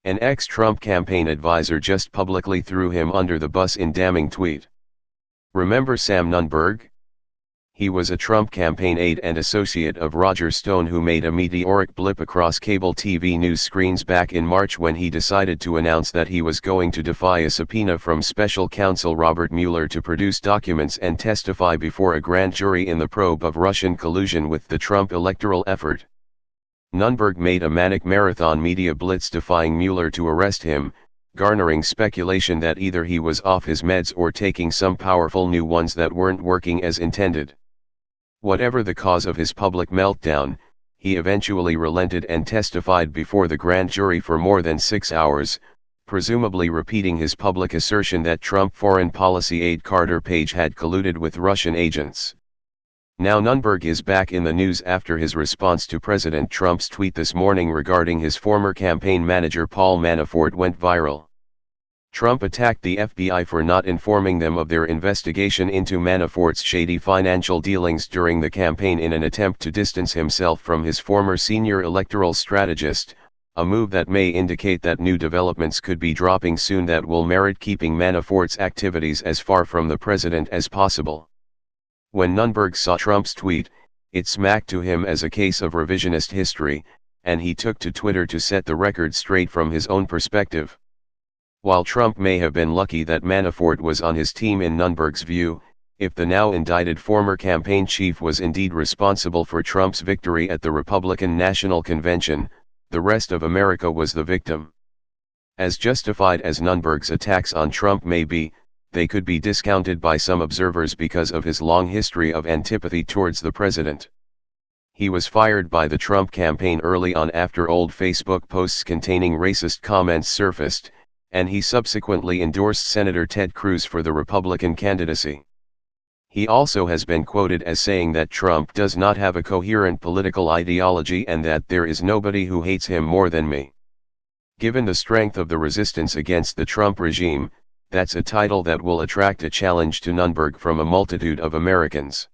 An ex-Trump campaign advisor just publicly threw him under the bus in damning tweet. Remember Sam Nunberg? He was a Trump campaign aide and associate of Roger Stone who made a meteoric blip across cable TV news screens back in March when he decided to announce that he was going to defy a subpoena from Special Counsel Robert Mueller to produce documents and testify before a grand jury in the probe of Russian collusion with the Trump electoral effort. Nunberg made a manic marathon media blitz defying Mueller to arrest him, garnering speculation that either he was off his meds or taking some powerful new ones that weren't working as intended. Whatever the cause of his public meltdown, he eventually relented and testified before the grand jury for more than 6 hours, presumably repeating his public assertion that Trump foreign policy aide Carter Page had colluded with Russian agents. Now Nunberg is back in the news after his response to President Trump's tweet this morning regarding his former campaign manager Paul Manafort went viral. Trump attacked the FBI for not informing them of their investigation into Manafort's shady financial dealings during the campaign in an attempt to distance himself from his former senior electoral strategist, a move that may indicate that new developments could be dropping soon that will merit keeping Manafort's activities as far from the president as possible. When Nunberg saw Trump's tweet, it smacked to him as a case of revisionist history, and he took to Twitter to set the record straight from his own perspective. While Trump may have been lucky that Manafort was on his team in Nunberg's view, if the now indicted former campaign chief was indeed responsible for Trump's victory at the Republican National Convention, the rest of America was the victim. As justified as Nunberg's attacks on Trump may be, they could be discounted by some observers because of his long history of antipathy towards the president. He was fired by the Trump campaign early on after old Facebook posts containing racist comments surfaced, and he subsequently endorsed Senator Ted Cruz for the Republican candidacy. He also has been quoted as saying that Trump does not have a coherent political ideology and that there is nobody who hates him more than me. Given the strength of the resistance against the Trump regime, that's a title that will attract a challenge to Nunberg from a multitude of Americans.